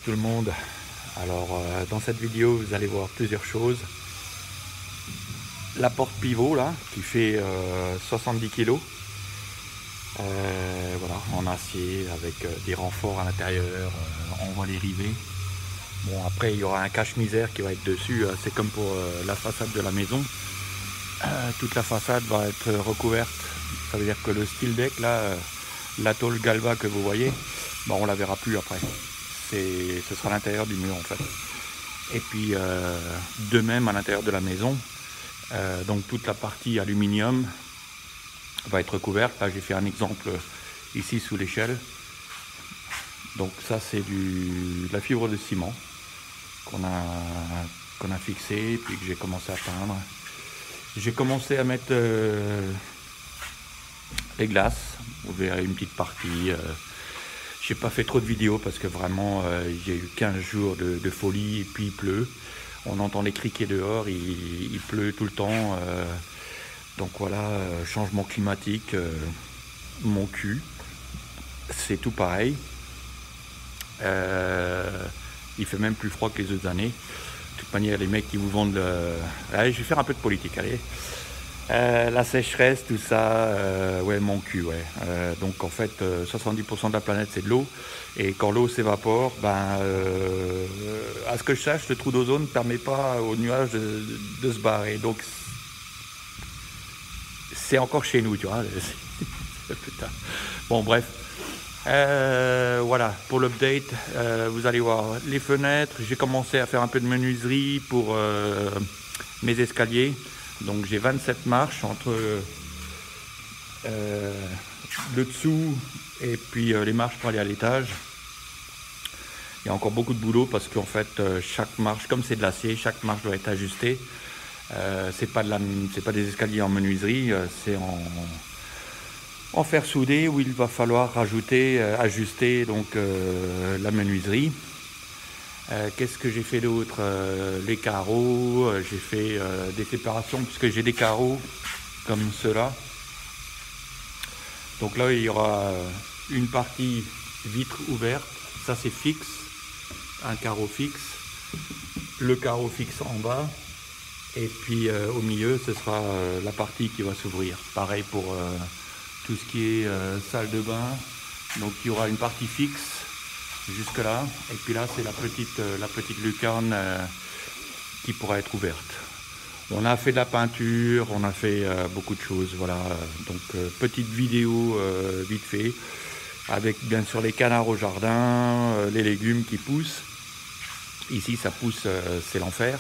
tout le monde. Alors dans cette vidéo vous allez voir plusieurs choses. La porte pivot là qui fait 70 kg, voilà, en acier avec des renforts à l'intérieur, on voit les rivets. Bon, après il y aura un cache-misère qui va être dessus, c'est comme pour la façade de la maison. Toute la façade va être recouverte, ça veut dire que le steel deck là, la tôle galva que vous voyez, bah, on la verra plus après. Ce sera à l'intérieur du mur en fait. Et puis de même à l'intérieur de la maison, donc toute la partie aluminium va être recouverte. Là j'ai fait un exemple ici sous l'échelle. Donc ça c'est de la fibre de ciment qu'on a fixé, puis que j'ai commencé à peindre. J'ai commencé à mettre les glaces, vous verrez une petite partie. J'ai pas fait trop de vidéos parce que vraiment j'ai eu 15 jours de folie et puis il pleut. On entend les criquets dehors, il pleut tout le temps. Donc voilà, changement climatique, mon cul, c'est tout pareil. Il fait même plus froid que les autres années. De toute manière, les mecs qui vous vendent allez, je vais faire un peu de politique, allez. La sécheresse, tout ça, ouais, mon cul, ouais. Donc en fait, 70% de la planète c'est de l'eau, et quand l'eau s'évapore, ben, à ce que je sache, le trou d'ozone ne permet pas aux nuages de se barrer. Donc c'est encore chez nous, tu vois. Putain. Bon, bref. Voilà, pour l'update, vous allez voir les fenêtres. J'ai commencé à faire un peu de menuiserie pour mes escaliers. Donc j'ai 27 marches entre le dessous et puis les marches pour aller à l'étage. Il y a encore beaucoup de boulot parce qu'en fait chaque marche, comme c'est de l'acier, chaque marche doit être ajustée. C'est pas des escaliers en menuiserie, c'est en fer soudé où il va falloir ajuster donc la menuiserie. Qu'est-ce que j'ai fait d'autre? Les carreaux, j'ai fait des séparations puisque j'ai des carreaux comme ceux-là. Donc là il y aura une partie vitre ouverte, ça c'est fixe, un carreau fixe, le carreau fixe en bas, et puis au milieu ce sera la partie qui va s'ouvrir. Pareil pour tout ce qui est salle de bain, donc il y aura une partie fixe jusque là, et puis là c'est la petite lucarne qui pourra être ouverte. On a fait de la peinture, on a fait beaucoup de choses, voilà. Donc petite vidéo vite fait, avec bien sûr les canards au jardin, les légumes qui poussent. Ici ça pousse, c'est l'enfer,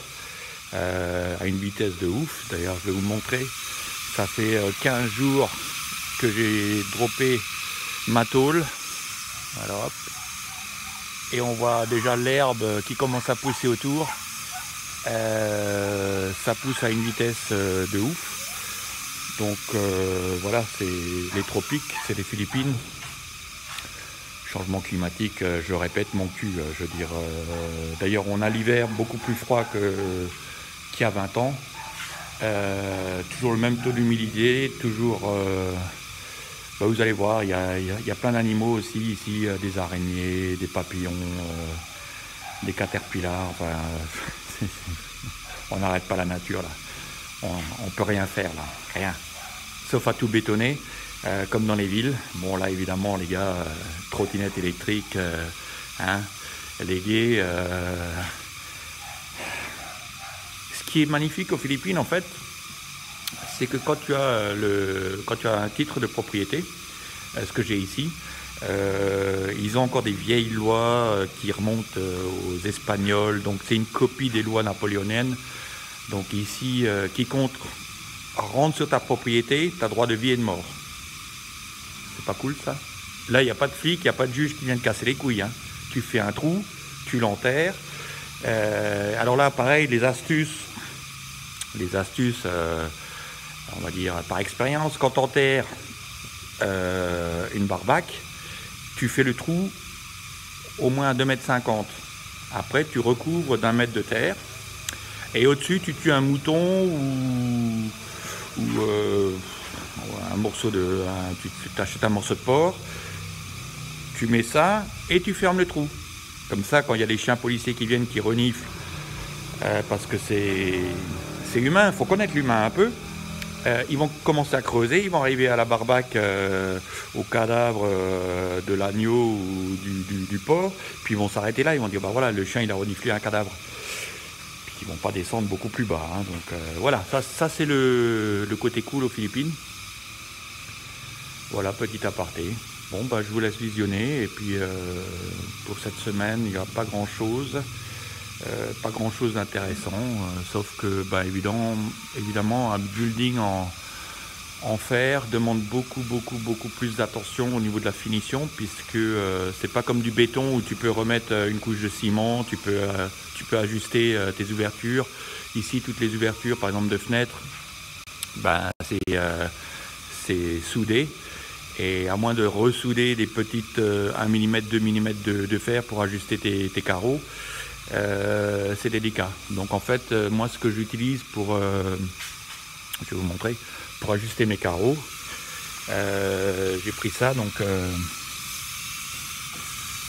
à une vitesse de ouf. D'ailleurs je vais vous montrer, ça fait 15 jours que j'ai droppé ma tôle. Alors hop. Et on voit déjà l'herbe qui commence à pousser autour. Ça pousse à une vitesse de ouf. Donc voilà, c'est les tropiques, c'est les Philippines. Changement climatique, je répète, mon cul, je veux dire. D'ailleurs, on a l'hiver beaucoup plus froid qu'il y a 20 ans. Toujours le même taux d'humidité, toujours... bah vous allez voir, il y a plein d'animaux aussi ici, des araignées, des papillons, des caterpillars, enfin, on n'arrête pas la nature là, on peut rien faire là, rien, sauf à tout bétonner, comme dans les villes. Bon là évidemment les gars, trottinettes électriques, hein, les gays. Ce qui est magnifique aux Philippines en fait, c'est que quand tu as un titre de propriété, ce que j'ai ici, ils ont encore des vieilles lois qui remontent aux Espagnols, donc c'est une copie des lois napoléoniennes. Donc ici, quiconque rentre sur ta propriété, tu as droit de vie et de mort. C'est pas cool ça? Là, il n'y a pas de flic, il n'y a pas de juge qui vient te casser les couilles, hein. Tu fais un trou, tu l'enterres. Alors là, pareil, les astuces, on va dire par expérience, quand tu enterres une barbaque, tu fais le trou au moins à 2,50 m. Après, tu recouvres d'1 mètre de terre. Et au-dessus, tu tues un mouton ou un morceau tu achètes un morceau de porc, tu mets ça et tu fermes le trou. Comme ça, quand il y a des chiens policiers qui viennent, qui reniflent, parce que c'est humain, il faut connaître l'humain un peu. Ils vont commencer à creuser, ils vont arriver à la barbaque, au cadavre de l'agneau ou du porc, puis ils vont s'arrêter là, ils vont dire bah voilà, le chien il a reniflé un cadavre. Puis ils vont pas descendre beaucoup plus bas. Hein, donc voilà, ça c'est le côté cool aux Philippines. Voilà, petit aparté. Bon bah je vous laisse visionner et puis pour cette semaine il n'y a pas grand chose. Pas grand chose d'intéressant, sauf que bah, évidemment un building en fer demande beaucoup plus d'attention au niveau de la finition, puisque c'est pas comme du béton où tu peux remettre une couche de ciment, tu peux ajuster tes ouvertures. Ici toutes les ouvertures par exemple de fenêtres, bah, c'est soudé, et à moins de ressouder des petites 1 mm, 2 mm de fer pour ajuster tes carreaux, c'est délicat. Donc en fait moi ce que j'utilise pour je vais vous montrer, pour ajuster mes carreaux, j'ai pris ça, donc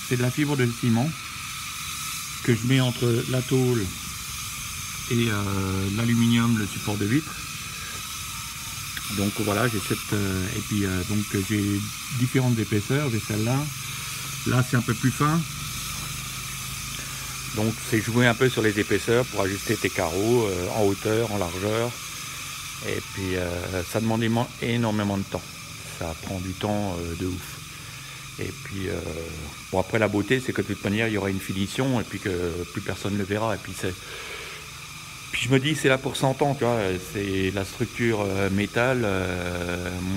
c'est de la fibre de ciment que je mets entre la tôle et l'aluminium, le support de vitre. Donc voilà, j'ai cette et puis donc j'ai différentes épaisseurs. J'ai celle-là, là c'est un peu plus fin. Donc c'est jouer un peu sur les épaisseurs pour ajuster tes carreaux en hauteur, en largeur. Et puis ça demande énormément de temps. Ça prend du temps de ouf. Et puis bon, après la beauté c'est que de toute manière il y aura une finition et puis que plus personne ne le verra. Et puis je me dis c'est là pour 100 ans, tu vois, c'est la structure métal.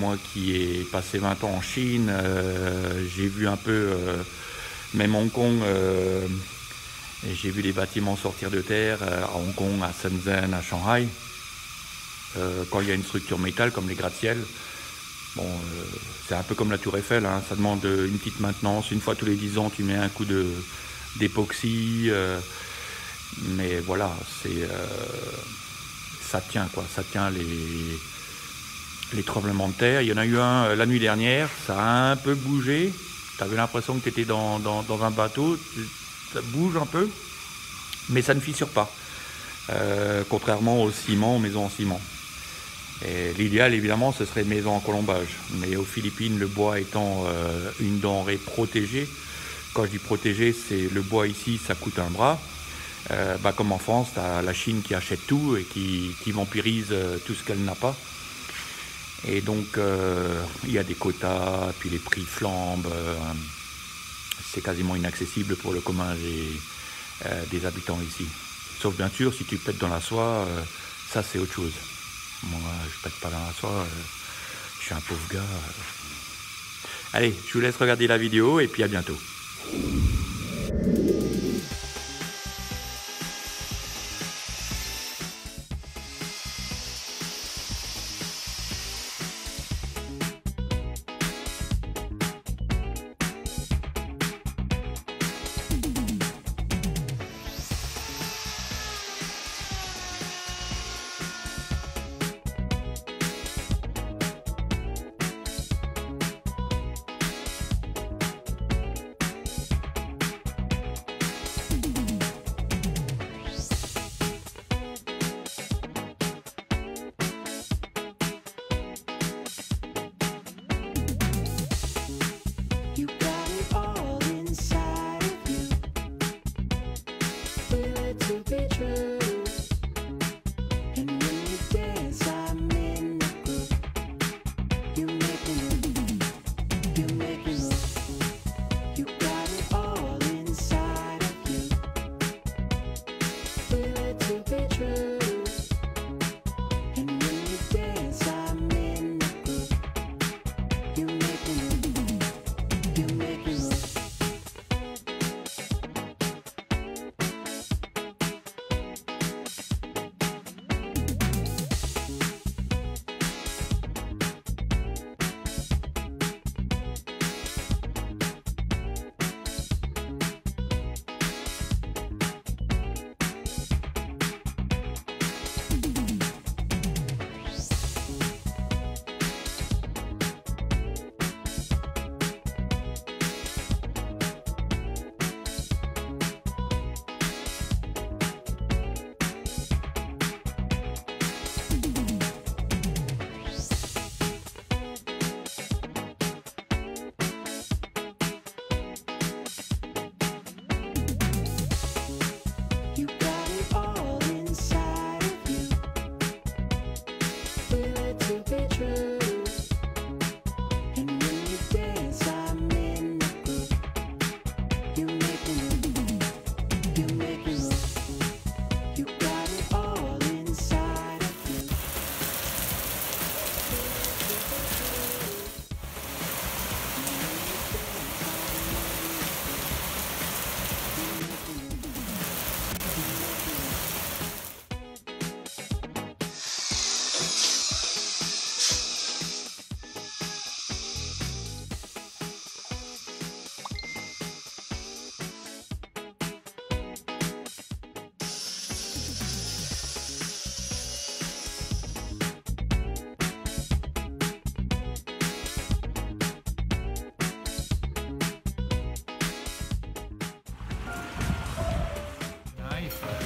Moi qui ai passé 20 ans en Chine, j'ai vu un peu même Hong Kong. Et j'ai vu des bâtiments sortir de terre à Hong Kong, à Shenzhen, à Shanghai. Quand il y a une structure métal comme les gratte-ciel, bon, c'est un peu comme la Tour Eiffel, hein, ça demande une petite maintenance. Une fois tous les 10 ans, tu mets un coup d'époxy. Mais voilà, ça tient quoi, ça tient les tremblements de terre. Il y en a eu un la nuit dernière, ça a un peu bougé. Tu avais l'impression que tu étais dans un bateau. Ça bouge un peu, mais ça ne fissure pas, contrairement au ciment, aux maisons en ciment. Et l'idéal évidemment ce serait une maison en colombage, mais aux Philippines le bois étant une denrée protégée. Quand je dis protégée, c'est le bois ici ça coûte un bras. Bah, comme en France, tu as la Chine qui achète tout et qui vampirise tout ce qu'elle n'a pas. Et donc il y a des quotas, puis les prix flambent. C'est quasiment inaccessible pour le commun des habitants ici. Sauf bien sûr, si tu pètes dans la soie, ça c'est autre chose. Moi, je pète pas dans la soie, je suis un pauvre gars. Allez, je vous laisse regarder la vidéo et puis à bientôt.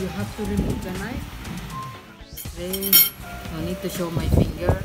You have to remove the knife. Then, no need to show my finger.